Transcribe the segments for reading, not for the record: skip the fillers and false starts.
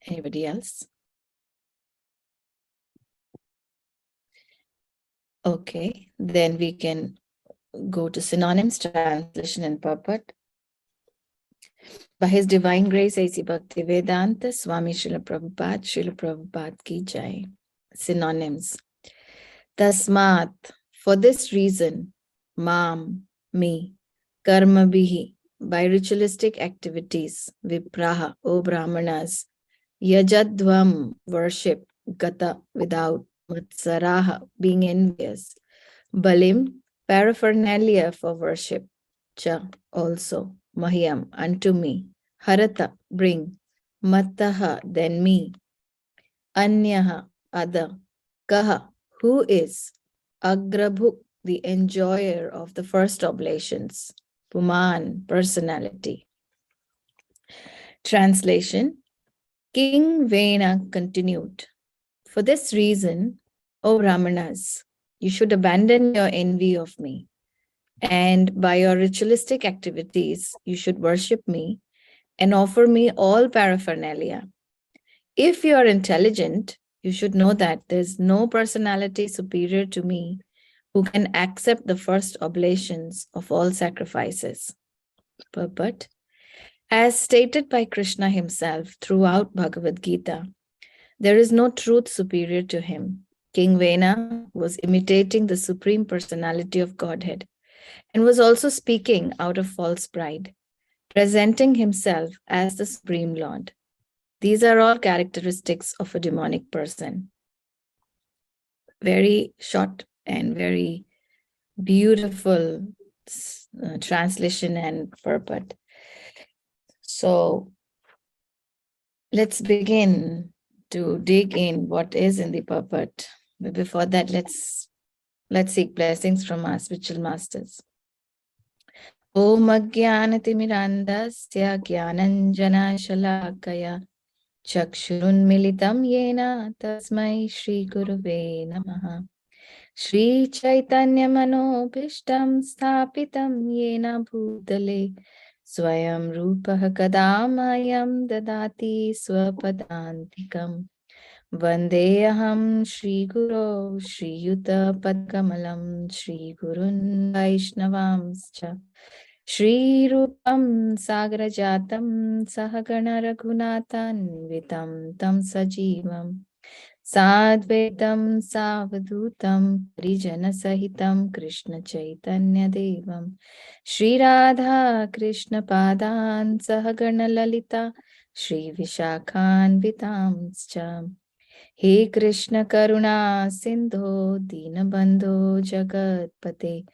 Anybody else? Okay, then we can go to synonyms, translation, and purport. By His divine grace, A.C. Bhaktivedanta Swami Srila Prabhupada ki jai. Synonyms. Tasmat, for this reason, mam, me, karma bihi, by ritualistic activities, vipraha, O Brahmanas, yajadvam, worship, gata, without, matsaraha, being envious, balim, paraphernalia for worship, cha, also, mahyam, unto me, harata, bring, mattaha, then me, anyaha, other, kaha, who is, agrabhu, the enjoyer of the first oblations, puman, personality. Translation. King Vena continued, for this reason, O Brahmanas, you should abandon your envy of me, and by your ritualistic activities, you should worship me and offer me all paraphernalia. If you are intelligent, you should know that there's no personality superior to me who can accept the first oblations of all sacrifices. Purport. As stated by Krishna himself throughout Bhagavad Gita, there is no truth superior to him. King Vena was imitating the Supreme Personality of Godhead and was also speaking out of false pride, presenting himself as the Supreme Lord. These are all characteristics of a demonic person. Very short and very beautiful translation and purport. So let's begin to dig in what is in the purport. But before that, let's seek blessings from our spiritual masters. Om Ajnanatimirandasya Jnananjana Shalakaya Chakshurunmilitam Yena Tasmai Shri Gurave Namaha Shri Chaitanya Manobhishtam Sthapitam Yena Bhutale Swayam Rupaha Kadamayam Dadati Swapadantikam Vandeham Shri Guru Shri Yuta Padkamalam Shri Gurun Vaishnavamscha Shri Rupam Sagrajatam Sahagana Raghunathan Vitam Tam Sajivam Sadvetam Savadutam Parijana Sahitam Krishna Chaitanya Devam Shri Radha Krishna Padan Sahagana Lalita Shri Vishakhan Vitamscha He Krishna Karuna Sindho Dinabandho Jagatpate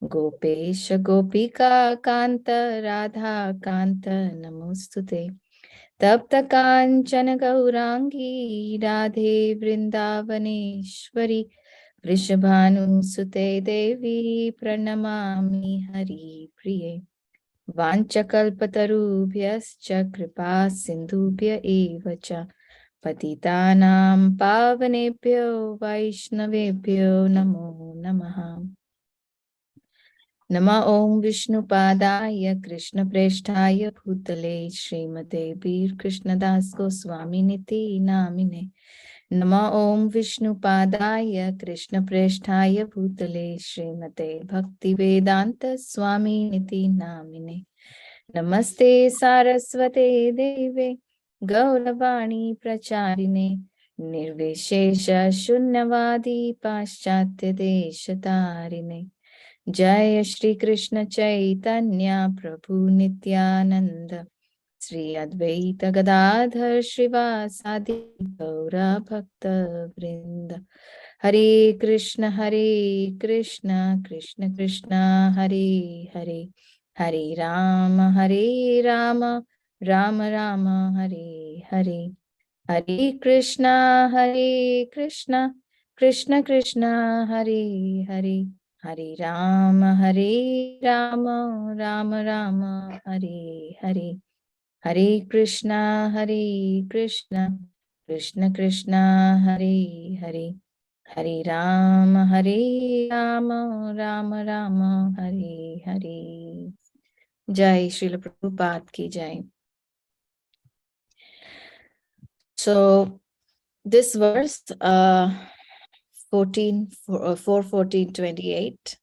Gopesha Gopika Kanta Radha Kanta Namostute Tapta Kanchana Gaurangi Radhe Vrindavaneshwari Vrishabhanu Sute Devi Pranamami Hari Priye Vanchakalpatarubhyascha Kripa Sindhubhya Evacha Patitanam Pavanebhyo Vaishnavebhyo Namo Namaha Nama Om Vishnu Padaya Krishna Presthaya Bhutale Srimate Bir Krishna Das Goswami Niti Namine Nama Om Vishnu Padaya Krishna Presthaya Bhutale Srimate Bhakti Vedanta Swami Niti Namine Namaste Saraswate Deve Gauravani Pracharine Nirvishesha Shunyavadi Paschatya Deshatarine Jai Shri Krishna Chaitanya Prabhu Nityananda Sri Advaita Gadadhar Srivasadi Gaura Bhakta Vrinda Hare Krishna Krishna Krishna Hare Hare Hare Rama Rama Rama Hare Hare Hare Krishna Krishna Krishna Hare Hare Hare Rama Rama Rama Hare Hare Hare Krishna Krishna Krishna Hare Hare Hare Rama Rama Rama Hare Hare Jai Srila Prabhupada ki Jai. So this verse, 4:14-28,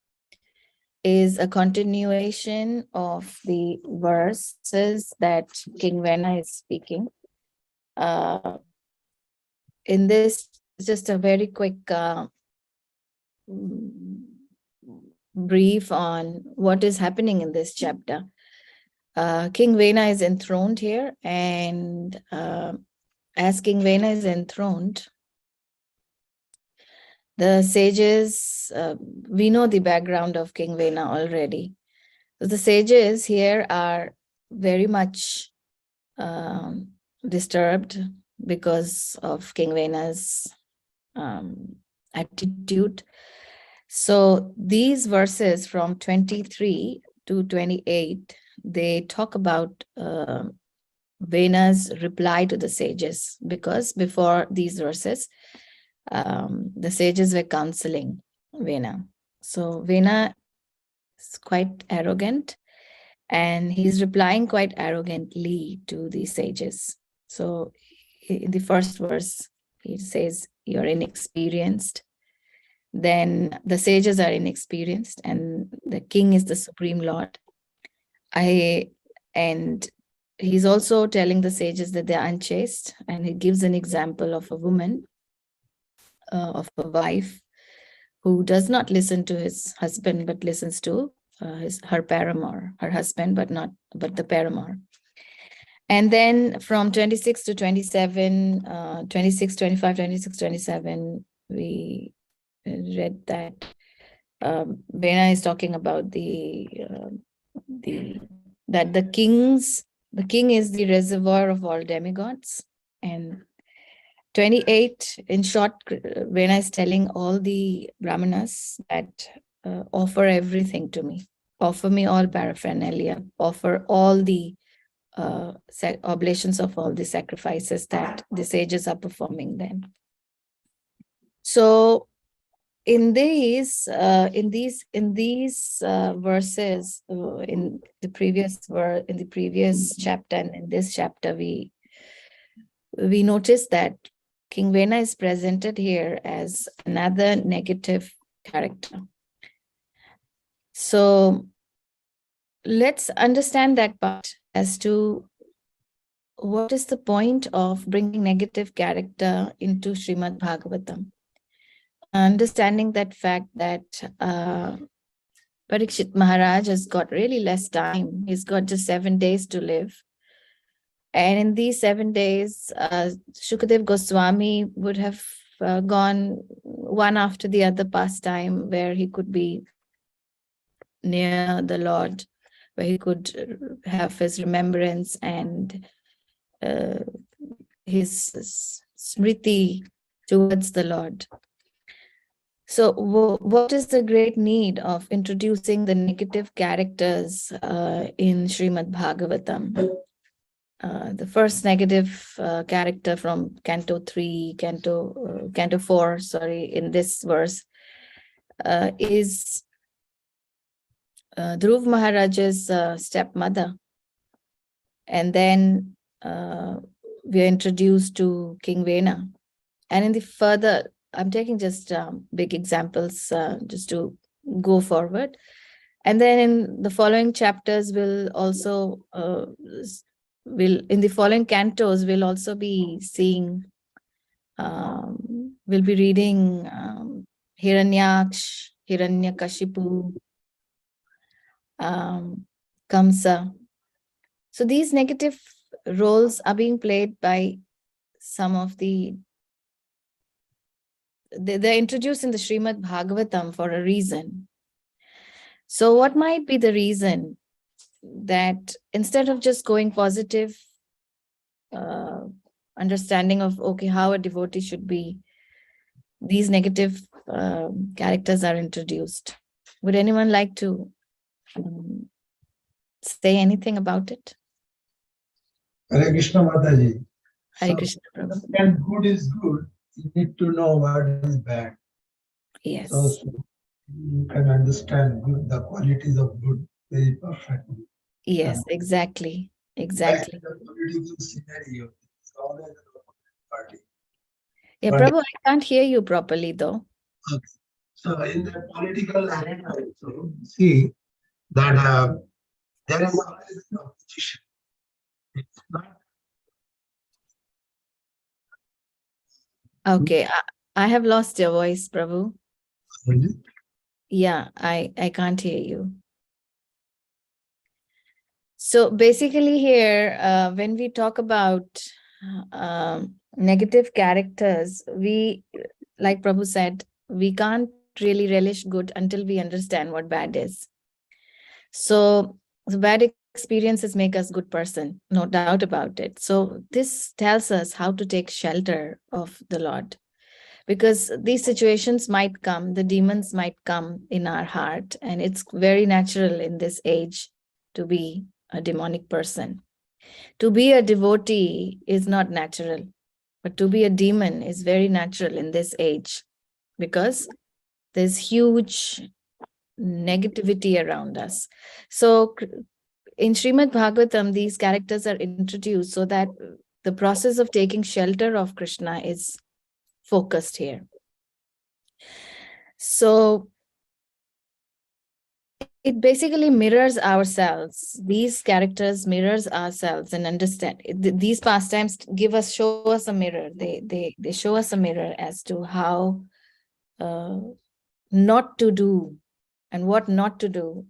is a continuation of the verses that King Vena is speaking. In this, just a very quick brief on what is happening in this chapter. King Vena is enthroned here, and as King Vena is enthroned, the sages, we know the background of King Vena already. So the sages here are very much disturbed because of King Vena's attitude. So these verses from 23 to 28, they talk about Vena's reply to the sages, because before these verses, the sages were counseling Vena. So Vena is quite arrogant, and he's replying quite arrogantly to the sages. So in the first verse, he says, "You're inexperienced." Then the sages are inexperienced, and the king is the supreme lord. And he's also telling the sages that they're unchaste, and he gives an example of a woman, of a wife, who does not listen to his husband but listens to her paramour, her husband, but the paramour. And then from 26 to 27, 26, 25, 26, 27, we read that Vena is talking about that the king is the reservoir of all demigods. And 28, in short, Vena is telling all the Brahmanas that offer everything to me, offer me all paraphernalia, offer all the oblations of all the sacrifices that the sages are performing then. So in these verses, in the previous chapter and in this chapter, we notice that King Vena is presented here as another negative character. So let's understand that part as to what is the point of bringing negative character into Srimad Bhagavatam. Understanding that fact that Parikshit Maharaj has got really less time. He's got just 7 days to live. And in these 7 days, Shukadev Goswami would have gone one after the other pastime where he could be near the Lord, where he could have his remembrance and his smriti towards the Lord. So what is the great need of introducing the negative characters in Srimad Bhagavatam? The first negative character from Canto 4, in this verse, is Dhruv Maharaj's stepmother. And then we are introduced to King Vena. And in the further, I'm taking just big examples just to go forward. And then in the following chapters, in the following cantos, we'll also be seeing, we'll be reading Hiranyaksh, Hiranyakashipu, Kamsa. So these negative roles are being played by some of they're introduced in the Srimad Bhagavatam for a reason. So what might be the reason that instead of just going positive understanding of, okay, how a devotee should be, these negative characters are introduced? Would anyone like to say anything about it? Hare Krishna Mataji. Hare Krishna Prabhu. And good is good. You need to know what is bad. Yes. So you can understand good, the qualities of good very perfectly. Yes, exactly. Like the political scenario, it's always about Yeah, But Prabhu, I can't hear you properly though. okay. So in the political arena also, see that there is always an opposition. It's not Okay, I have lost your voice, Prabhu. really. Yeah, I can't hear you. So basically, here, when we talk about negative characters, we, like Prabhu said, we can't really relish good until we understand what bad is. So the bad experiences make us good person, no doubt about it. So this tells us how to take shelter of the Lord, because these situations might come, the demons might come in our heart, and it's very natural in this age to be a demonic person. To be a devotee is not natural, but to be a demon is very natural in this age, because there's huge negativity around us. So in Srimad Bhagavatam, these characters are introduced so that the process of taking shelter of Krishna is focused here. So it basically mirrors ourselves. These characters mirrors ourselves and understand. These pastimes give us, show us a mirror. They show us a mirror as to how uh, not to do and what not to do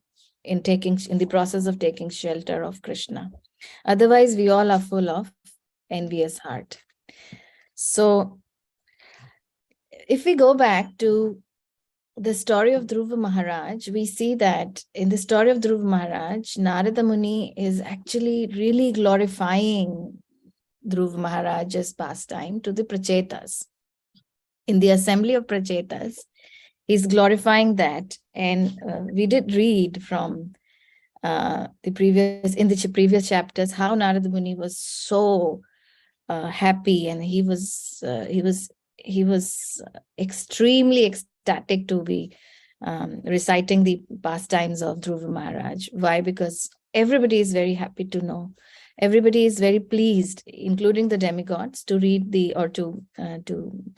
in the process of taking shelter of Krishna. Otherwise, we all are full of envious heart. So if we go back to the story of Dhruva Maharaj, we see that in the story of Dhruva Maharaj, Narada Muni is actually really glorifying Dhruva Maharaj's pastime to the Prachetas. In the assembly of Prachetas, he's glorifying that. And we did read from the previous chapters how Narada Muni was so happy, and he was extremely ecstatic to be reciting the pastimes of Dhruva Maharaj. Why? Because everybody is very happy to know. Everybody is very pleased, including the demigods, to read the or to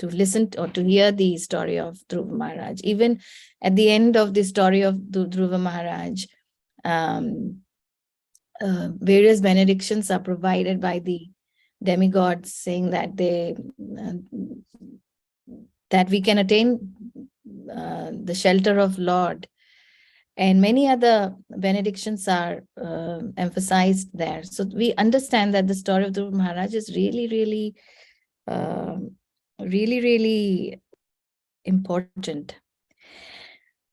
listen or to hear the story of Dhruva Maharaj. Even at the end of the story of Dhruva Maharaj, um, various benedictions are provided by the demigods, saying that that we can attain the shelter of Lord, and many other benedictions are emphasized there. So we understand that the story of Dhruva Maharaj is really important.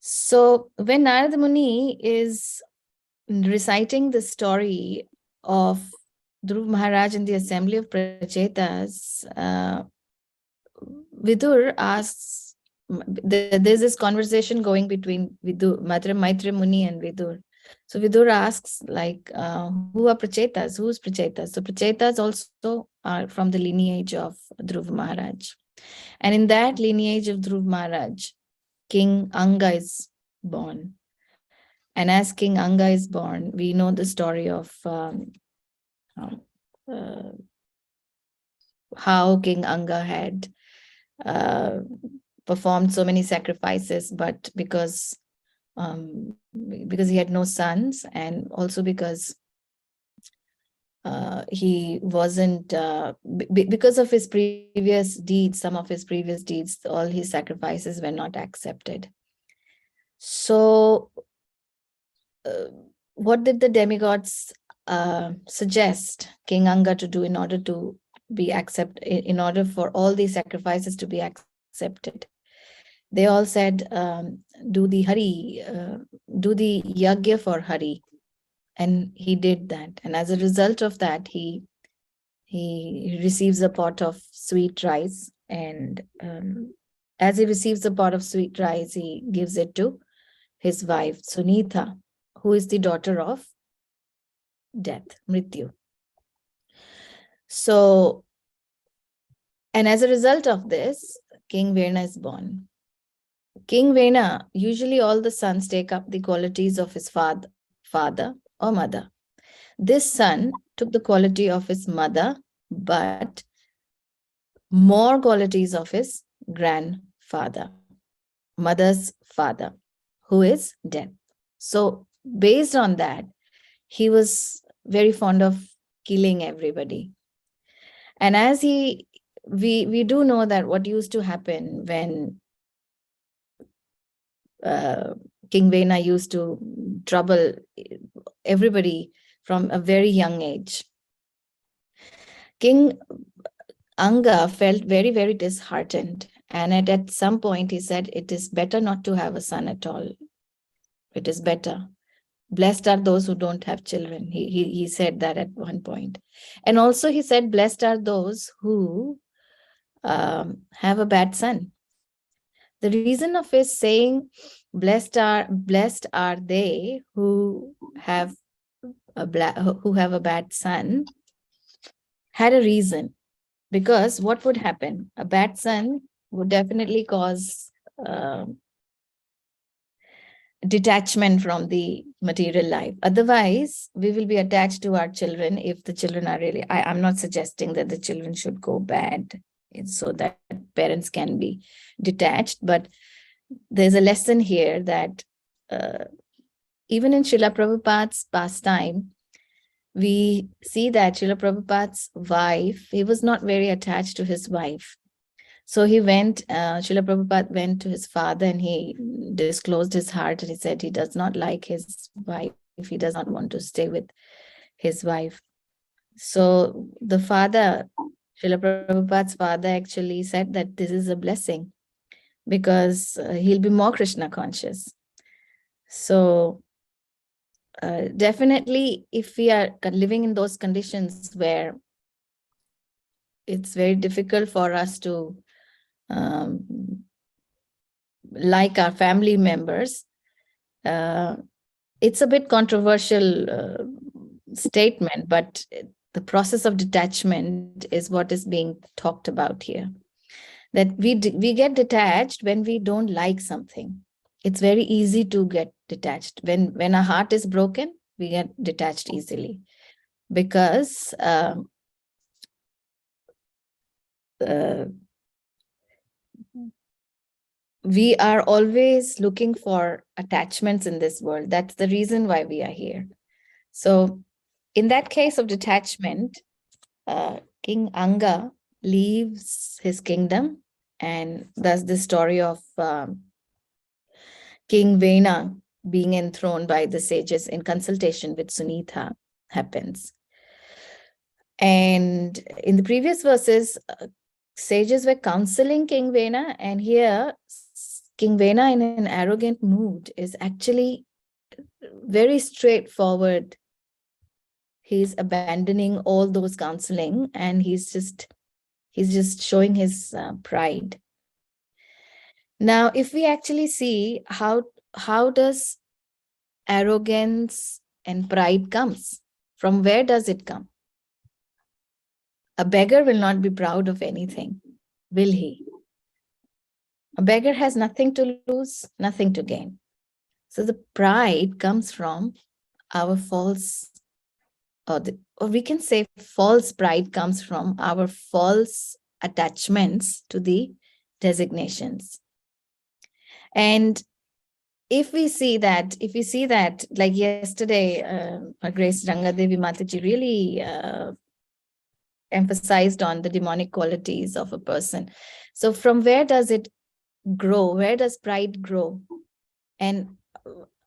So when Narada Muni is reciting the story of Dhruv Maharaj in the assembly of Prachetas, Vidur asks, there's this conversation going between Maitra Muni and Vidur. So Vidur asks, like, who are Prachetas? Who's Prachetas? So Prachetas also are from the lineage of Dhruv Maharaj. And in that lineage of Dhruv Maharaj, King Anga is born. And as King Anga is born, we know the story of uh, how King Anga had uh, performed so many sacrifices, but because he had no sons, and also because he wasn't because of his previous deeds, some of his previous deeds, all his sacrifices were not accepted. So what did the demigods suggest King Anga to do in order to be accepted, in order for all these sacrifices to be accepted? They all said, do the do the yagya for Hari. And he did that. And as a result of that, he receives a pot of sweet rice. And as he receives a pot of sweet rice, he gives it to his wife, Sunitha, who is the daughter of death, Mrityu. So, and as a result of this, King Vena is born. King Vena, usually all the sons take up the qualities of his father or mother. This son took the quality of his mother, but more qualities of his grandfather, mother's father, who is death. So, based on that, he was very fond of killing everybody. And as we do know that what used to happen when uh, King Vena used to trouble everybody from a very young age. King Anga felt very, very disheartened. And at some point, he said, it is better not to have a son at all. It is better. Blessed are those who don't have children. He said that at one point. And also, he said, blessed are those who have a bad son. The reason of his saying, blessed are they who have a bad son, had a reason. Because what would happen? A bad son would definitely cause detachment from the material life. Otherwise, we will be attached to our children if the children are really. I'm not suggesting that the children should go bad so that parents can be detached, but there's a lesson here that even in Srila Prabhupada's pastime, we see that Srila Prabhupada's wife, he was not very attached to his wife. So he went, Srila Prabhupada went to his father and he disclosed his heart and he said he does not like his wife. He does not want to stay with his wife. So the father, Srila Prabhupada's father, actually said that this is a blessing because he'll be more Krishna conscious. So definitely, if we are living in those conditions where it's very difficult for us to like our family members, it's a bit controversial statement, but the process of detachment is what is being talked about here. That we get detached when we don't like something. It's very easy to get detached. When our heart is broken, we get detached easily because we are always looking for attachments in this world. That's the reason why we are here. So in that case of detachment, King Anga leaves his kingdom, and thus the story of King Vena being enthroned by the sages in consultation with Sunitha happens. And in the previous verses, sages were counseling King Vena, and here King Vena in an arrogant mood is actually very straightforward. He's abandoning all those counseling and he's just showing his pride. Now, if we actually see how does arrogance and pride comes, from where does it come? A beggar will not be proud of anything, will he? A beggar has nothing to lose, nothing to gain. So the pride comes from our false, or we can say false pride comes from our false attachments to the designations. And if we see that, like yesterday, Her Grace Rangadevi Mataji really emphasized on the demonic qualities of a person. So from where does it grow? Where does pride grow? And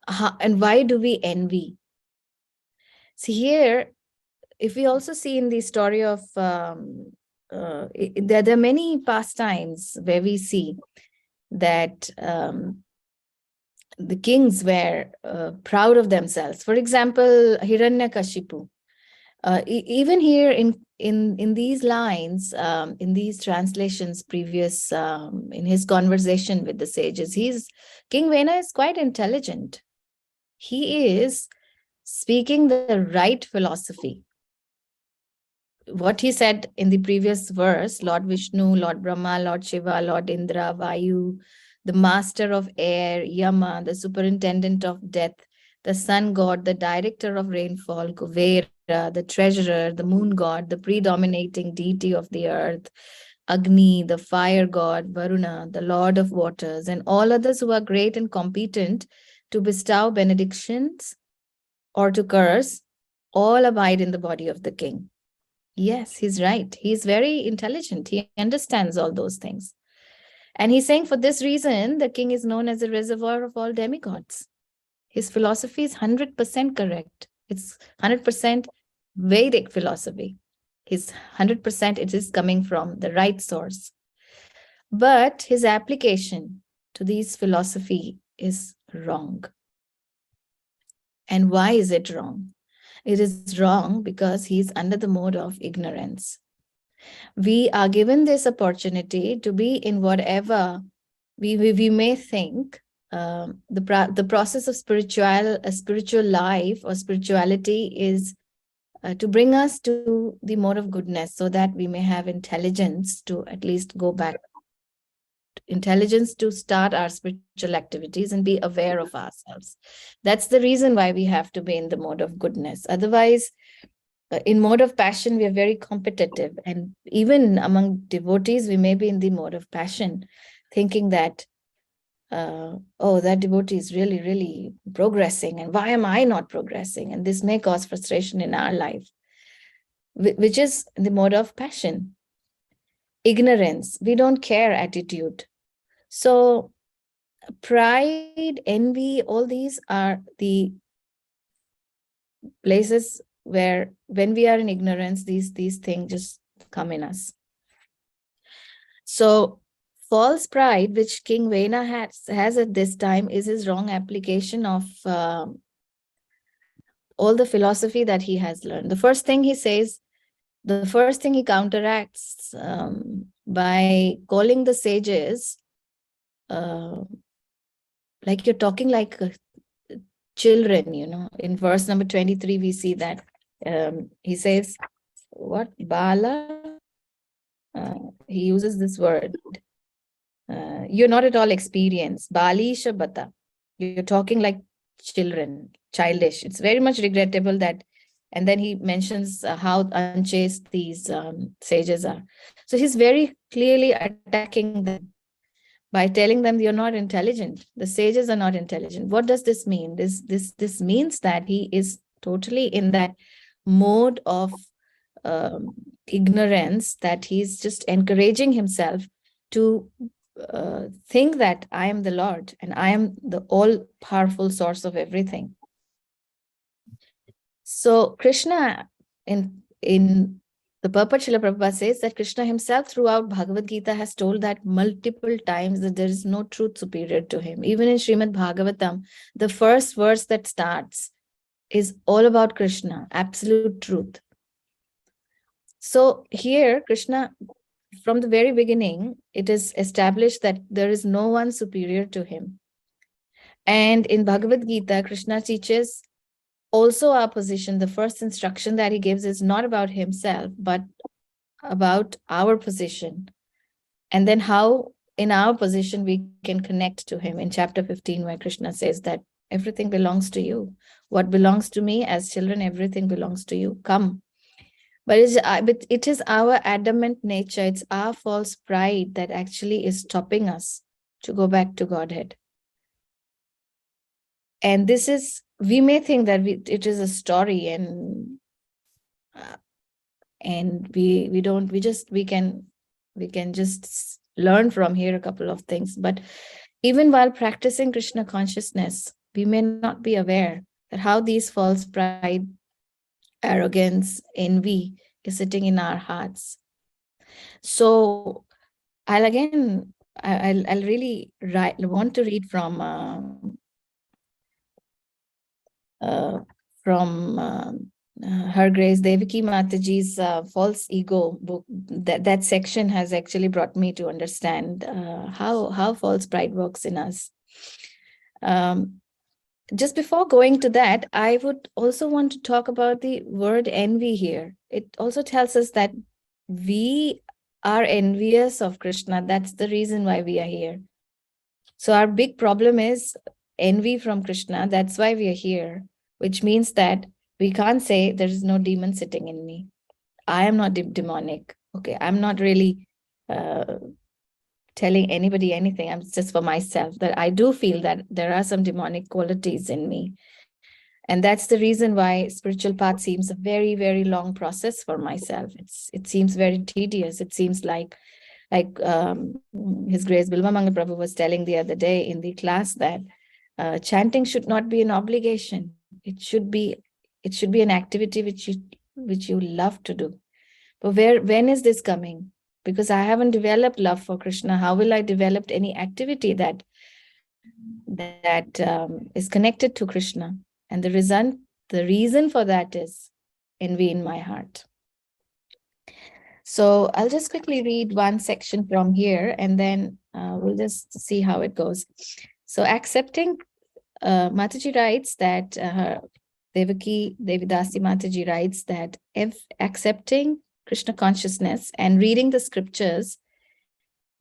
why do we envy? See here, if we also see in the story of, there are many pastimes where we see that the kings were proud of themselves. For example, Hiranyakashipu. Even here in these lines, in these translations previous, in his conversation with the sages, King Vena is quite intelligent. He is speaking the right philosophy. What he said in the previous verse, Lord Vishnu, Lord Brahma, Lord Shiva, Lord Indra, Vayu, the master of air, Yama, the superintendent of death, the sun god, the director of rainfall, Kuvera, the treasurer, the moon god, the predominating deity of the earth, Agni, the fire god, Varuna, the lord of waters, and all others who are great and competent to bestow benedictions or to curse, all abide in the body of the king. Yes, he's right. He's very intelligent. He understands all those things. And he's saying for this reason, the king is known as a reservoir of all demigods. His philosophy is 100% correct. It's 100% Vedic philosophy. His 100% it is coming from the right source. But his application to these philosophy is wrong. And why is it wrong? It is wrong because he's under the mode of ignorance. We are given this opportunity to be in whatever we may think the process of spiritual life or spirituality is to bring us to the mode of goodness so that we may have intelligence to at least go back, intelligence to start our spiritual activities and be aware of ourselves. That's the reason why we have to be in the mode of goodness. Otherwise, in mode of passion, we are very competitive. And even among devotees, we may be in the mode of passion, thinking that, oh, that devotee is really, really progressing. And why am I not progressing? And this may cause frustration in our life, which is the mode of passion. Ignorance, we don't care attitude. So pride, envy, all these are the places where when we are in ignorance, these things just come in us. So false pride, which King Vena has at this time, is his wrong application of all the philosophy that he has learned. The first thing he says, the first thing he counteracts by calling the sages, like you're talking like children, in verse number 23, we see that he says, what? Bala? He uses this word. You're not at all experienced. Bali Shabata. You're talking like children, childish. It's very much regrettable that. And then he mentions how unchaste these sages are. So he's very clearly attacking them by telling them you're not intelligent. The sages are not intelligent. What does this mean? This means that he is totally in that mode of ignorance, that he's just encouraging himself to think that I am the Lord and I am the all-powerful source of everything. So Krishna, in the purport, Srila Prabhupada says that Krishna himself throughout Bhagavad Gita has told that multiple times that there is no truth superior to him. Even in Srimad Bhagavatam, the first verse that starts is all about Krishna, absolute truth. So here, Krishna, from the very beginning, it is established that there is no one superior to him. And in Bhagavad Gita, Krishna teaches also our position. The first instruction that he gives is not about himself, but about our position. And then how in our position we can connect to him in chapter 15, where Krishna says that everything belongs to you. What belongs to me as children, everything belongs to you. Come. But it is our adamant nature, it's our false pride that actually is stopping us to go back to Godhead. And this is, we may think that it is a story and we can just learn from here a couple of things. But even while practicing Krishna consciousness, we may not be aware that how these false pride, arrogance, envy is sitting in our hearts. So I'll really want to read from Her Grace Devaki Mataji's False Ego book. That section has actually brought me to understand how false pride works in us. Just before going to that, I would also want to talk about the word envy here. It also tells us that we are envious of Krishna. That's the reason why we are here. So our big problem is envy from Krishna. That's why we are here, which means that we can't say there is no demon sitting in me. I am not demonic. Okay, I'm not really uh, telling anybody anything. I'm just for myself that I do feel that there are some demonic qualities in me. And that's the reason why spiritual path seems a very, very long process for myself. It seems very tedious. It seems like His Grace Bilvamangal Prabhu was telling the other day in the class that chanting should not be an obligation. It should be an activity which you love to do. But when is this coming? Because I haven't developed love for Krishna. How will I develop any activity that is connected to Krishna? And the reason for that is envy in my heart. So I'll just quickly read one section from here, and then we'll just see how it goes. So accepting, Mataji writes that Devi Dasi Mataji writes that if accepting Krishna consciousness and reading the scriptures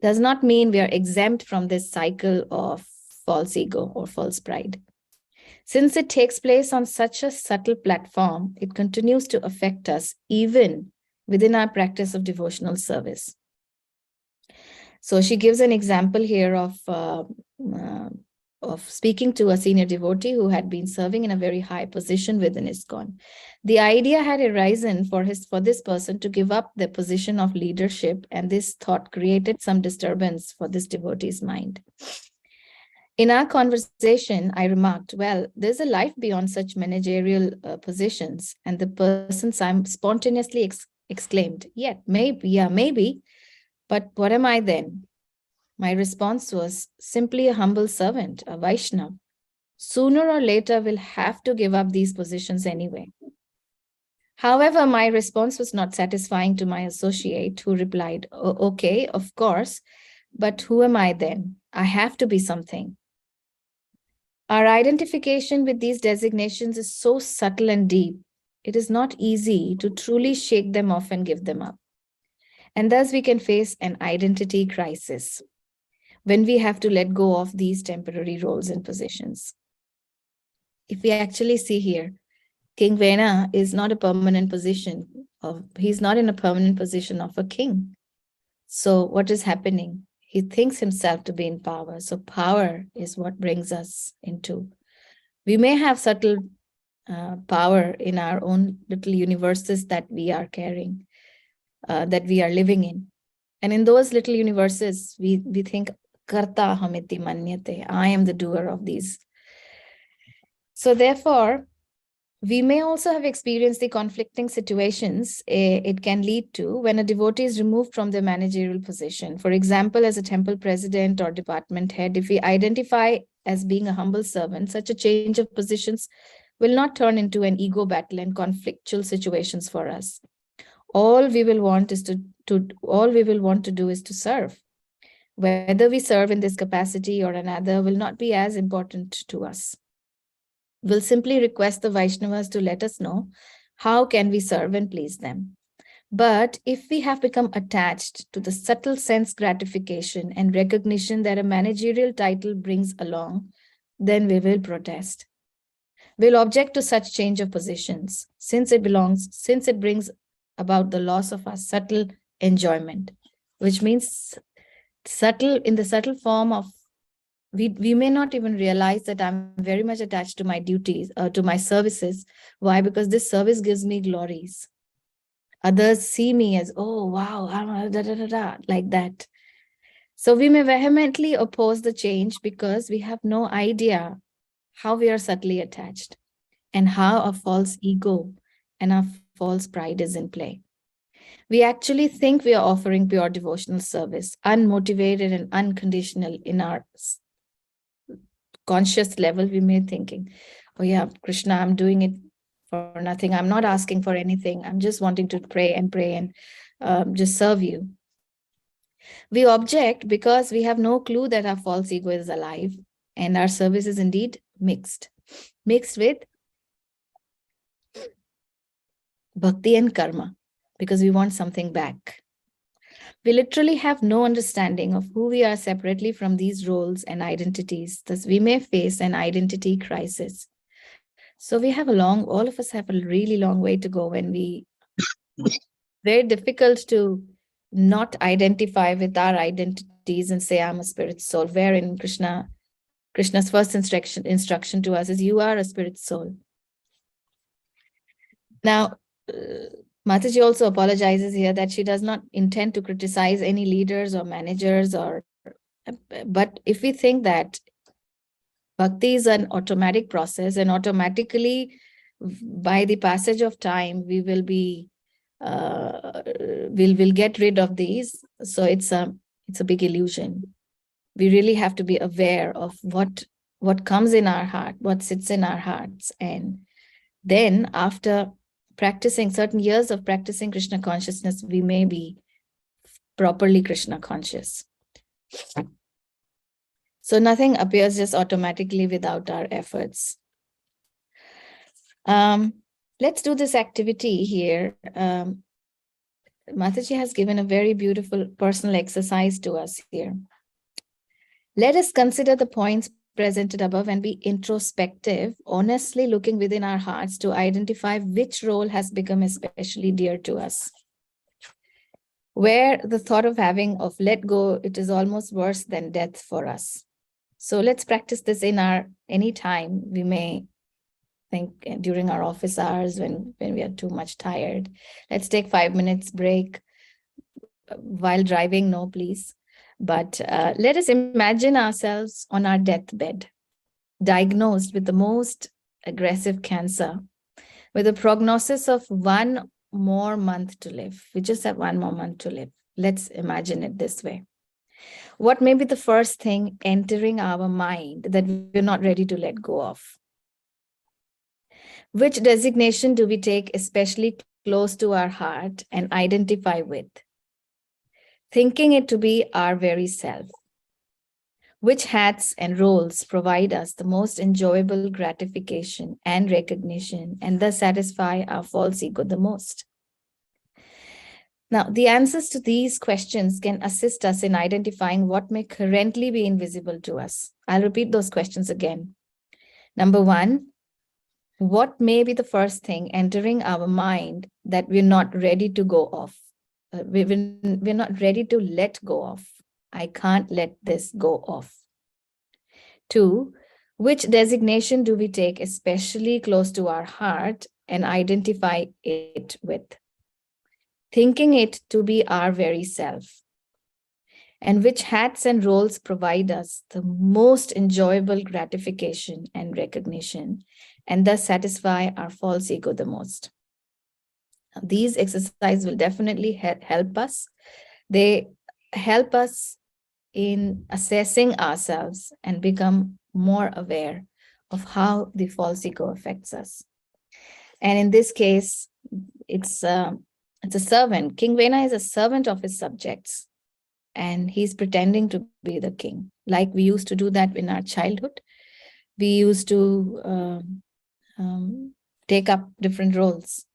does not mean we are exempt from this cycle of false ego or false pride. Since it takes place on such a subtle platform, it continues to affect us even within our practice of devotional service. So she gives an example here of speaking to a senior devotee who had been serving in a very high position within ISKCON. The idea had arisen for this person to give up the position of leadership, and this thought created some disturbance for this devotee's mind. In our conversation, I remarked, well, there's a life beyond such managerial positions, and the person spontaneously exclaimed, yeah, maybe, but what am I then? My response was simply a humble servant, a Vaishnav. Sooner or later, we'll have to give up these positions anyway. However, my response was not satisfying to my associate, who replied, okay, of course, but who am I then? I have to be something. Our identification with these designations is so subtle and deep, it is not easy to truly shake them off and give them up. And thus we can face an identity crisis when we have to let go of these temporary roles and positions. If we actually see here, King Vena is not a permanent position he's not in a permanent position of a king. So what is happening? He thinks himself to be in power. So power is what brings us into. We may have subtle power in our own little universes that we are carrying, that we are living in. And in those little universes, we think, Karta hamiti manyate, I am the doer of these. So therefore, we may also have experienced the conflicting situations it can lead to when a devotee is removed from their managerial position. For example, as a temple president or department head, if we identify as being a humble servant, such a change of positions will not turn into an ego battle and conflictual situations for us. All we will want to do is to serve. Whether we serve in this capacity or another will not be as important to us. We'll simply request the Vaishnavas to let us know how can we serve and please them. But if we have become attached to the subtle sense gratification and recognition that a managerial title brings along, then we will protest. We'll object to such change of positions since it brings about the loss of our subtle enjoyment, which means in the subtle form of we may not even realize that I'm very much attached to my duties, to my services. Why? Because this service gives me glories. Others see me as, oh, wow, like that. So we may vehemently oppose the change because we have no idea how we are subtly attached and how a false ego and a false pride is in play. We actually think we are offering pure devotional service, unmotivated and unconditional in our conscious level. We may be thinking, oh yeah, Krishna, I'm doing it for nothing. I'm not asking for anything. I'm just wanting to pray and just serve you. We object because we have no clue that our false ego is alive and our service is indeed mixed with bhakti and karma, because we want something back. We literally have no understanding of who we are separately from these roles and identities. Thus, we may face an identity crisis. So we have all of us have a really long way to go when very difficult to not identify with our identities and say, I'm a spirit soul, wherein Krishna's first instruction to us is, you are a spirit soul. Now, Mataji also apologizes here that she does not intend to criticize any leaders or managers, but if we think that bhakti is an automatic process, and automatically by the passage of time we will be we'll get rid of these, so it's a big illusion. We really have to be aware of what comes in our heart, what sits in our hearts, and then after practicing certain years of practicing Krishna consciousness, we may be properly Krishna conscious. So nothing appears just automatically without our efforts. Let's do this activity here. Mataji has given a very beautiful personal exercise to us here. Let us consider the points presented above and be introspective, honestly looking within our hearts to identify which role has become especially dear to us. Where the thought of let go, it is almost worse than death for us. So let's practice this in any time. We may think during our office hours when we are too much tired. Let's take 5 minutes break while driving. No, please. But let us imagine ourselves on our deathbed, diagnosed with the most aggressive cancer, with a prognosis of 1 more month to live. We just have 1 more month to live. Let's imagine it this way. What may be the first thing entering our mind that we're not ready to let go of? Which designation do we take especially close to our heart and identify with, thinking it to be our very self? Which hats and roles provide us the most enjoyable gratification and recognition and thus satisfy our false ego the most? Now, the answers to these questions can assist us in identifying what may currently be invisible to us. I'll repeat those questions again. Number 1, what may be the first thing entering our mind that we're not ready to go off? We're not ready to let go of. I can't let this go off. 2, which designation do we take especially close to our heart and identify it with, thinking it to be our very self? And which hats and roles provide us the most enjoyable gratification and recognition and thus satisfy our false ego the most? Now, these exercises will definitely help us. They help us in assessing ourselves and become more aware of how the false ego affects us. And in this case, it's a servant. King Vena is a servant of his subjects, and he's pretending to be the king. Like we used to do that in our childhood. We used to take up different roles.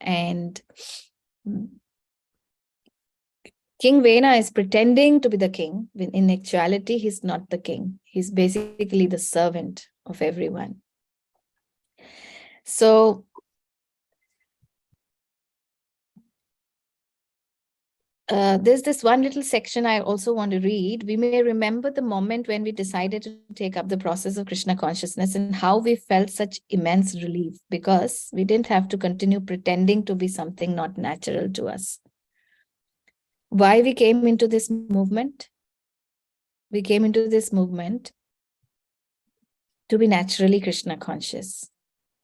And King Vena is pretending to be the king. In actuality, he's not the king. He's basically the servant of everyone. So there's this one little section I also want to read. We may remember the moment when we decided to take up the process of Krishna consciousness and how we felt such immense relief because we didn't have to continue pretending to be something not natural to us. Why we came into this movement? We came into this movement to be naturally Krishna conscious.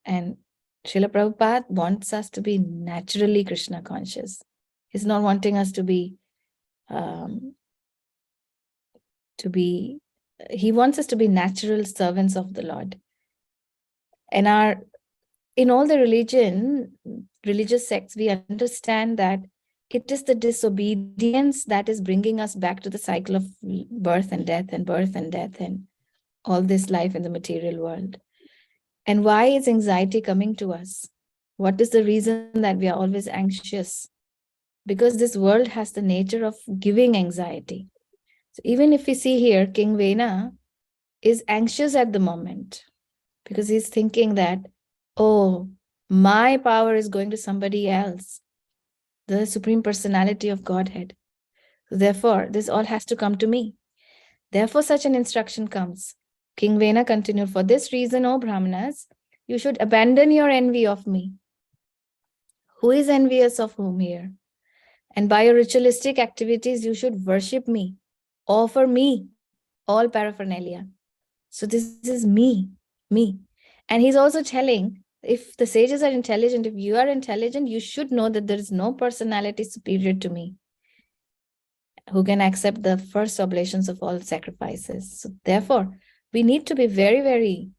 And Srila Prabhupada wants us to be naturally Krishna conscious. He's not wanting us to be, he wants us to be natural servants of the Lord. And in all the religious sects, we understand that it is the disobedience that is bringing us back to the cycle of birth and death and all this life in the material world. And why is anxiety coming to us? What is the reason that we are always anxious? Because this world has the nature of giving anxiety. So even if we see here, King Vena is anxious at the moment because he's thinking that, oh, my power is going to somebody else. the Supreme Personality of Godhead. Therefore, this all has to come to me. Therefore, such an instruction comes. King Vena continued, for this reason, O Brahmanas, you should abandon your envy of me. Who is envious of whom here? And by your ritualistic activities, you should worship me, offer me all paraphernalia. So this is me. And he's also telling, if the sages are intelligent, if you are intelligent, you should know that there is no personality superior to me who can accept the first oblations of all sacrifices. So therefore, we need to be very, very,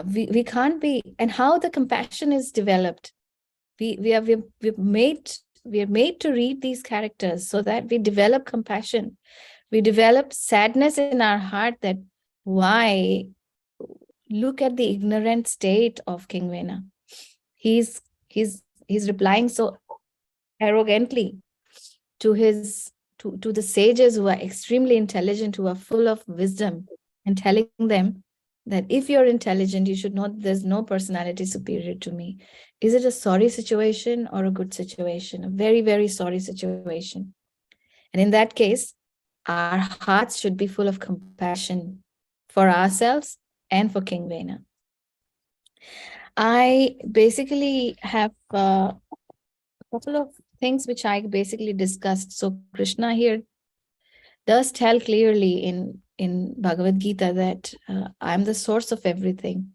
we can't be, and how the compassion is developed. We are made to read these characters so that we develop compassion. We develop sadness in our heart that why look at the ignorant state of King Vena. He's replying so arrogantly to his to the sages who are extremely intelligent, who are full of wisdom, and telling them that if you're intelligent, you should know there's no personality superior to me. Is it a sorry situation or a good situation? A very, very sorry situation. And in that case, our hearts should be full of compassion for ourselves and for King Vena. I basically have a couple of things which I basically discussed. So Krishna here does tell clearly in Bhagavad Gita that I'm the source of everything.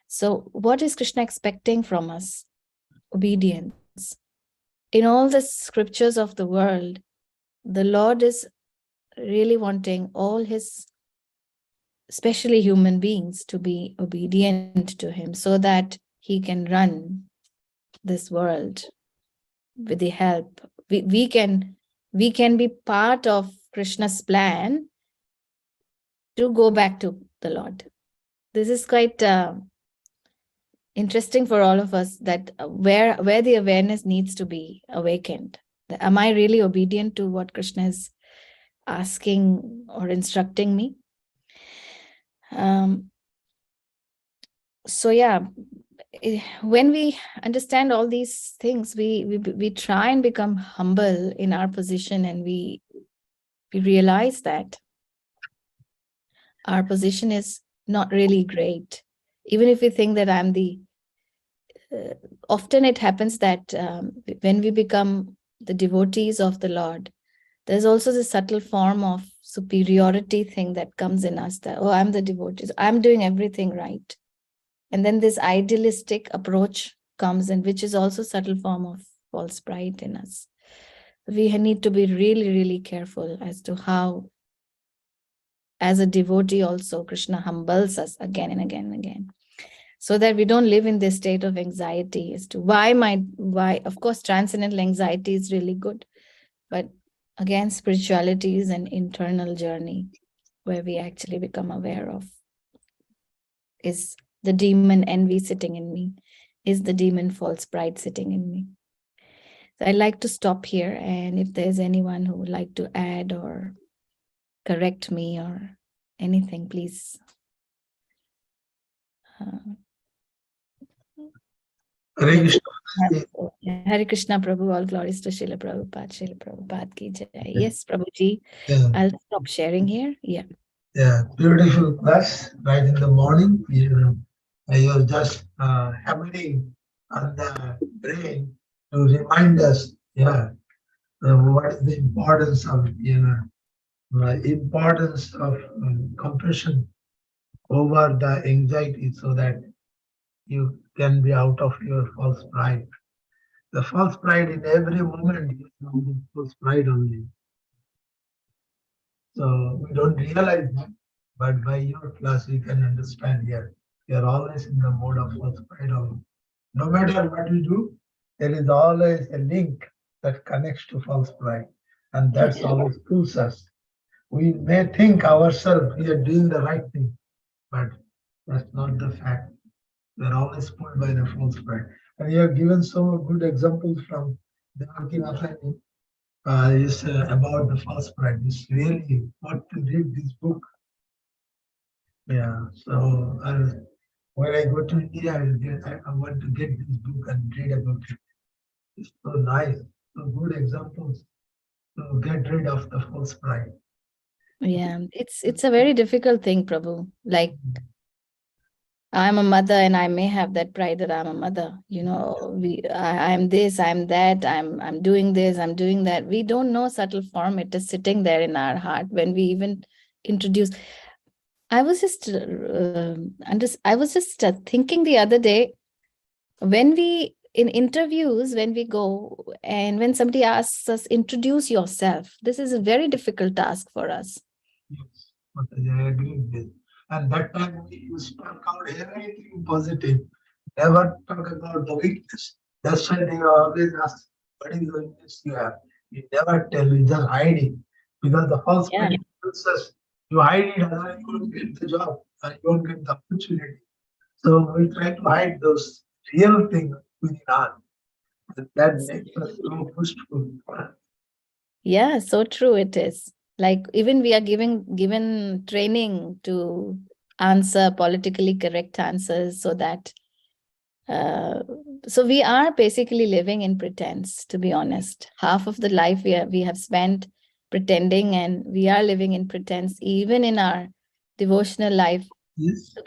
So what is Krishna expecting from us? Obedience. In all the scriptures of the world, the Lord is really wanting all his, especially human beings, to be obedient to him so that he can run this world with the help. We can be part of Krishna's plan to go back to the Lord. This is quite interesting for all of us, that where the awareness needs to be awakened. Am I really obedient to what Krishna is asking or instructing me? So yeah, when we understand all these things, we try and become humble in our position, and we realize that our position is not really great. Even if we think that I'm the often it happens that when we become the devotees of the Lord, there's also this subtle form of superiority thing that comes in us, that, oh, I'm the devotee, I'm doing everything right. And then this idealistic approach comes in, which is also subtle form of false pride in us. We need to be really, really careful as to how, as a devotee also, Krishna humbles us again and again and again, so that we don't live in this state of anxiety as to why. Of course, transcendental anxiety is really good, but again, spirituality is an internal journey where we actually become aware of, is the demon envy sitting in me? Is the demon false pride sitting in me? So I'd like to stop here, and if there's anyone who would like to add or correct me or anything, please. Hare Krishna. Hare Krishna, Prabhu. All glories to Srila Prabhupada. Srila Prabhupada ki jai. Yes, Prabhuji. Yeah. I'll stop sharing here. Yeah. Yeah, beautiful class right in the morning. You're just hammering on the brain to remind us, what is the importance of, importance of compassion over the anxiety, so that you can be out of your false pride. The false pride in every moment is false pride only. So we don't realize that, but by your class we can understand here. We are always in the mode of false pride only. No matter what we do, there is always a link that connects to false pride, and that's always pulls us. We may think ourselves we are doing the right thing, but that's not the fact. We are always pulled by the false pride. And you have given so good examples from Devaki Matani is about the false pride. It's really what to read this book. Yeah. So when I go to India, I want to get this book and read about it. It's so nice. good examples to get rid of the false pride. Yeah, it's a very difficult thing, Prabhu. Like, I'm a mother and I may have that pride that I'm a mother. I'm this, I'm that, I'm doing this, I'm doing that. We don't know subtle form. It is sitting there in our heart when we even introduce. I was just thinking the other day, when we in interviews, when we go and when somebody asks us, introduce yourself, this is a very difficult task for us. Yes, but I agree with this. And that time we used to talk out everything positive, never talk about the weakness. That's why they always ask, what is the weakness you have? You never tell, you just hide it. Because the false Yeah. pride tells us, you hide it, otherwise you won't get the job and you won't get the opportunity. So we try to hide those real things within us. And that makes us so boastful. Yeah, so true it is. Like, even we are given training to answer politically correct answers, so that uh, so we are basically living in pretense, to be honest. Half of the life we have spent pretending, and we are living in pretense even in our devotional life. Yes. So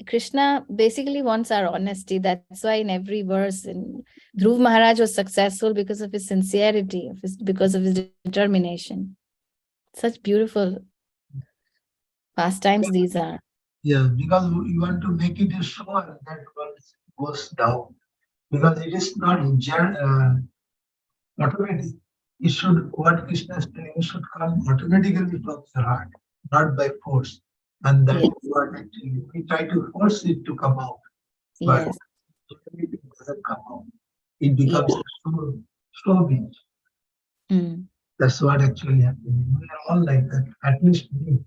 Krishna basically wants our honesty. That's why in every verse, in Dhruv Maharaj was successful because of his sincerity, because of his determination. Such beautiful pastimes these are. Yeah, because you want to make it sure that once goes down. Because it is not automatic. It should, what Krishna is telling, it should come automatically from your heart, not by force. And that Yes, is what actually we try to force it to come out, but yes, it doesn't come out. It yes. becomes so big. Mm. That's what actually happening. We are all like that, at least me.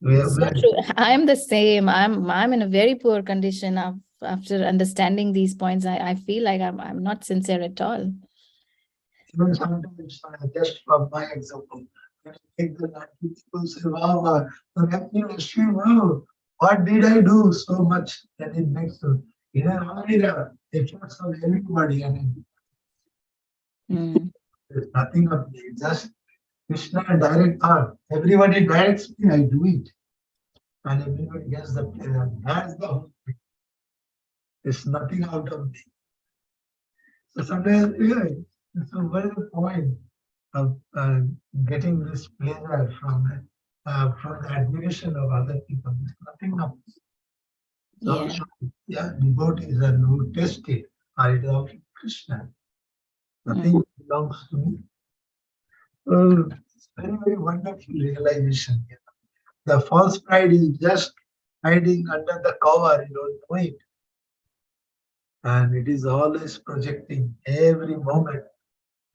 So We are true. I am the same. I'm in a very poor condition after understanding these points. I feel like I'm not sincere at all. even sometimes, just from my example, when I take the land, people say, wow, the happiness, wow, what did I do so much that it makes you? It is only the efforts of everybody, and Mm. there's nothing of me. It's just Krishna direct thought. Everybody directs me, I do it. And everybody gets the pleasure. That's the whole thing. It's nothing out of me. So sometimes, yeah, so what is the point of getting this pleasure from the admiration of other people? It's nothing of so, Yeah, so yeah, devotees and who test it are it of Krishna. mm. Nothing belongs to me. It's very, very wonderful realization. Yeah. The false pride is just hiding under the cover, you don't know it. And it is always projecting every moment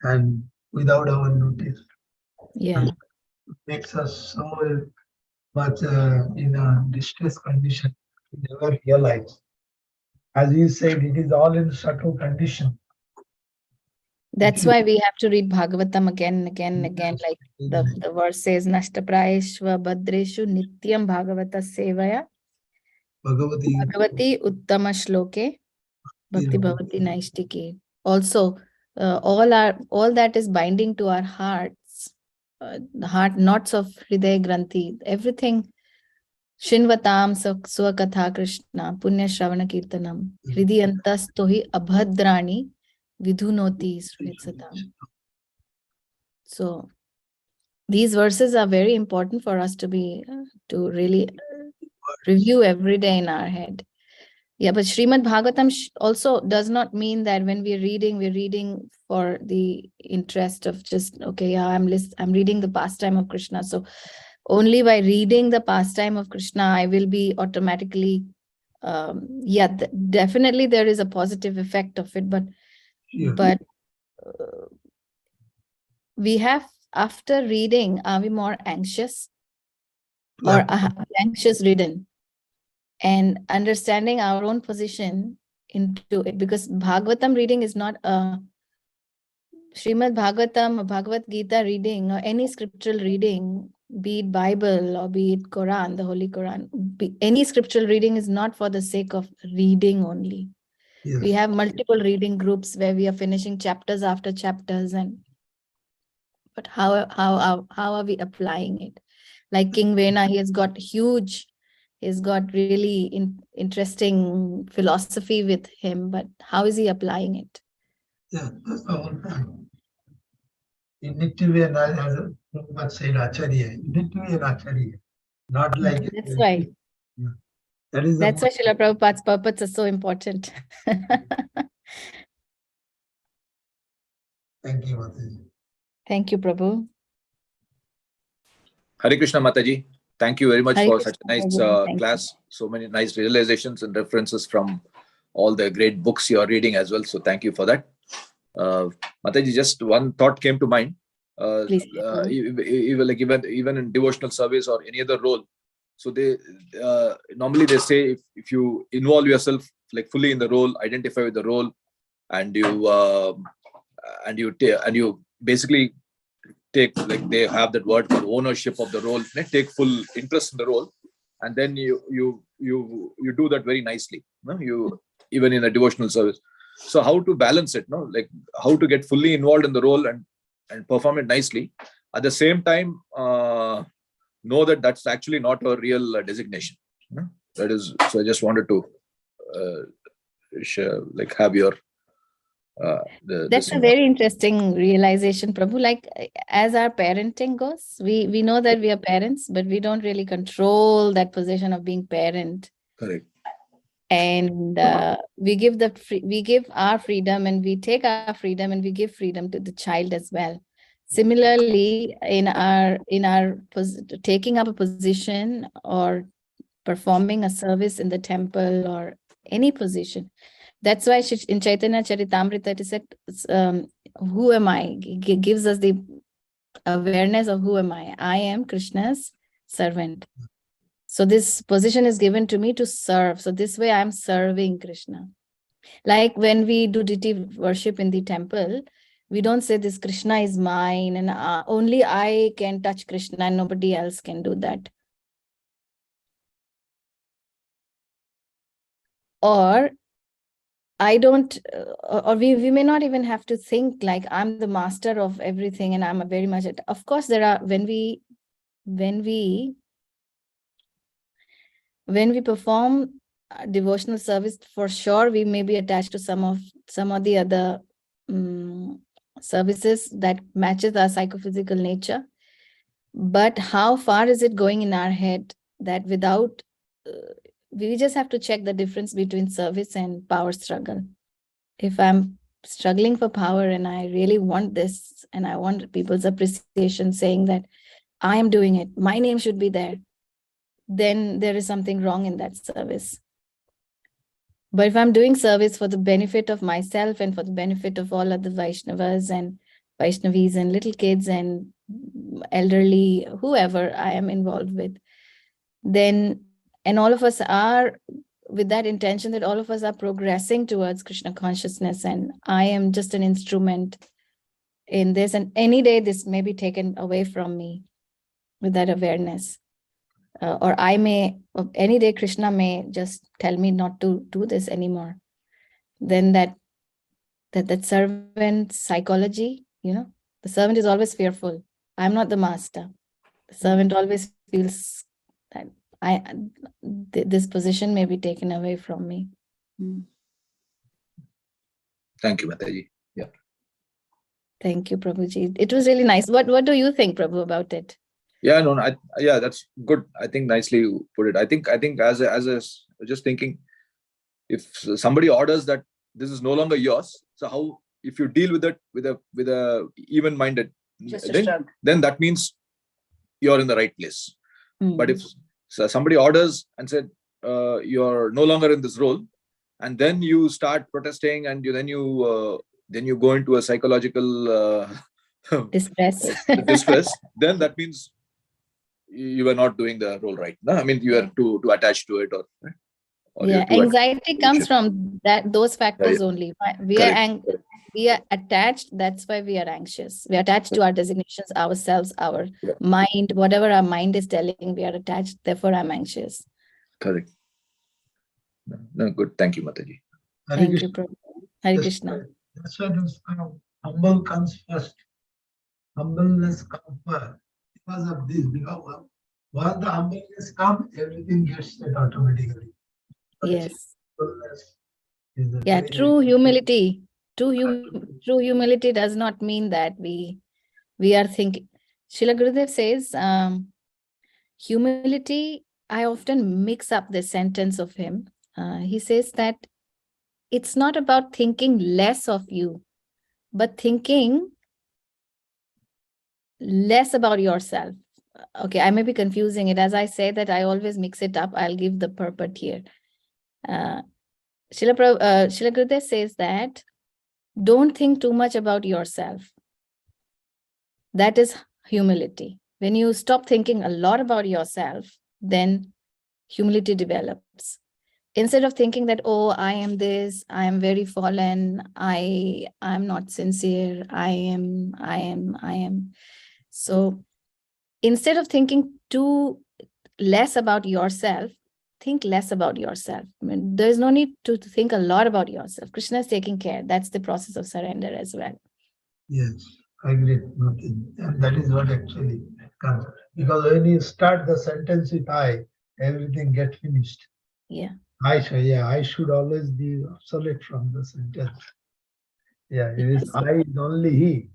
and without our notice. Yeah. And makes us so much in a distress condition. We never realize. As you said, it is all in subtle condition. If That's you why we have to read Bhagavatam again and again and again. Like the verse says, Nashtaprayeshva Bhadreshu Nityam Bhagavata Sevaya Bhagavati Bhagavati Uttama Shloke Bhakti Bhavati Naistiki. Also, all that is binding to our hearts, the heart knots of Hriday Granthi, everything. Shinvatam Swakatha Krishna Punya Shravana Kirtanam Hridiyantas Tohi Abhadrani Vidhunoti Sritsatam. So these verses are very important for us to really review every day in our head. Yeah, but Srimad Bhagavatam also does not mean that when we're reading for the interest of just, okay, yeah, I'm reading the pastime of Krishna. So only by reading the pastime of Krishna, I will be automatically, definitely there is a positive effect of it, but we have, after reading, are we more anxious, or are we anxious ridden? And understanding our own position into it, because Bhagavatam reading is not a Srimad Bhagavatam or Bhagavad Gita reading or any scriptural reading, be it Bible or be it Quran, the Holy Quran, any scriptural reading is not for the sake of reading only. Yes. We have multiple reading groups where we are finishing chapters after chapters, and but how are we applying it? Like King Vena, he's got really interesting philosophy with him, but how is he applying it? Yeah, that's the whole thing. You need to be an, as Prabhupada said, Acharya. You need to be an Acharya, not like That's why. yeah. That is the That's why Srila Prabhupada's purpose is so important. thank you, Mataji. Thank you, Prabhu. Hare Krishna Mataji. Thank you very much Hare for Krishna, such a nice Prabhu. Thank you. class. So many nice realizations and references from all the great books you are reading as well. So thank you for that. Mataji, just one thought came to mind. Please, Prabhu. Even in devotional service or any other role, so they normally they say if you involve yourself like fully in the role, identify with the role, and you basically take, like they have that word called ownership of the role, take full interest in the role, and then you do that very nicely. No? You even in a devotional service. So how to balance it? No, like how to get fully involved in the role and perform it nicely. At the same time, know that that's actually not a real designation. No? That is. So I just wanted to share, like have your. That's a very interesting realization, Prabhu. Like as our parenting goes, we know that we are parents, but we don't really control that position of being parent. Correct. And we give our freedom, and we take our freedom, and we give freedom to the child as well. Similarly, in our taking up a position or performing a service in the temple or any position. That's why in Chaitanya Charitamrita it is said, who am I? Gives us the awareness of who am I? I am Krishna's servant. So this position is given to me to serve. So this way I'm serving Krishna. Like when we do deity worship in the temple, we don't say this Krishna is mine and only I can touch Krishna and nobody else can do that. Or I don't, or we may not even have to think like I'm the master of everything and I'm very much, of course there are, when we perform devotional service, for sure, we may be attached to some of the other services that matches our psychophysical nature. But how far is it going in our head that without, we just have to check the difference between service and power struggle. If I'm struggling for power and I really want this, and I want people's appreciation saying that I am doing it, my name should be there, then there is something wrong in that service. But if I'm doing service for the benefit of myself and for the benefit of all other Vaishnavas and Vaishnavis and little kids and elderly, whoever I am involved with, then, and all of us are with that intention that all of us are progressing towards Krishna consciousness, and I am just an instrument in this, and any day this may be taken away from me with that awareness. Or I may, any day Krishna may just tell me not to do this anymore. Then that servant psychology, the servant is always fearful. I'm not the master. The servant always feels that this position may be taken away from me. Thank you, Mataji. Yeah. Thank you, Prabhuji. It was really nice. What do you think, Prabhu, about it? Yeah, no, that's good. I think nicely you put it. I think as just thinking, if somebody orders that this is no longer yours, so how, if you deal with it with a even-minded, then that means you're in the right place. But if somebody orders and said you're no longer in this role, and then you start protesting, and then you go into a psychological distress, then that means you were not doing the role right. No, I mean you are too attached to it, or yeah, anxiety comes from those factors only. We are attached. That's why we are anxious. We are attached to our designations, ourselves, our mind, whatever our mind is telling. We are attached. Therefore, I'm anxious. Correct. No, good. Thank you, Mataji. Hare Thank you, Krishna. Prabhu. Hare That's Krishna. why- That's why this humble comes first. Humbleness comes first. Because of this, because once the humbleness comes, everything gets set automatically. But Yes. humbleness is the Yeah, very, true humility. True, very true humility does not mean that we are thinking. Srila Gurudev says, humility, I often mix up the sentence of him. He says that it's not about thinking less of you, but thinking less about yourself. Okay, I may be confusing it. As I say that I always mix it up, I'll give the purport here. Srila Gurudev says that don't think too much about yourself. That is humility. When you stop thinking a lot about yourself, then humility develops. Instead of thinking that, oh, I am this, I am very fallen, I'm not sincere, I am. So instead of thinking too less about yourself, think less about yourself. I mean, there's no need to think a lot about yourself. Krishna is taking care. That's the process of surrender as well. Yes, I agree. Nothing. And that is what actually comes. Because when you start the sentence with I, everything gets finished. Yeah. I should always be obsolete from the sentence. Yeah, it is Yes. I is only he.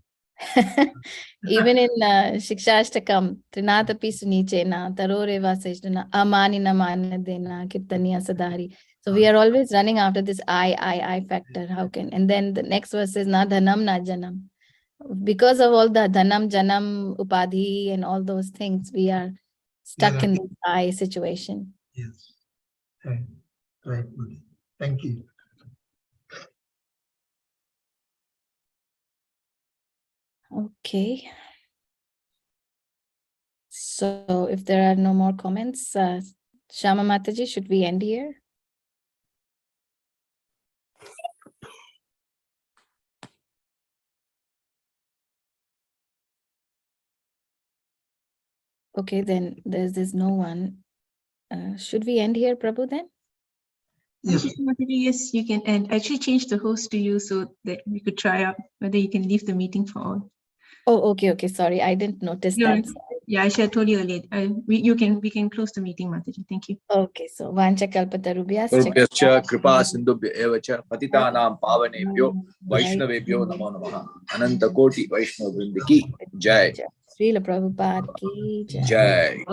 Even in Shikshashtakam, Trinatapi Sunichena, Taroreva Seshtana, Amanina Manadena, Kirtaniya Sadhari. So we are always running after this I factor. How can? And then the next verse is Na Dhanam Na Janam. Because of all the Dhanam, Janam, Upadhi, and all those things, we are stuck in this I situation. Yes. Right. Modi. Thank you. Okay. So if there are no more comments, Shama Mataji, should we end here? Okay, then there's no one. Should we end here, Prabhu, then? Yes. Yes, you can end. I actually changed the host to you so that we could try out whether you can leave the meeting for all. Oh, okay. Sorry, I didn't notice No, that. yeah, I should have told you earlier. We can close the meeting, Mataji. Thank you. Okay, so Vancha Kalpatarubhyascha Guruvyascha kripa sindubhya eva cha patitanam pavanebhyo Vaishnavebhyo namo namaha. Ananta koti Vaishnava vrindi ki jai. Srila Prabhupada ki jai. Jai.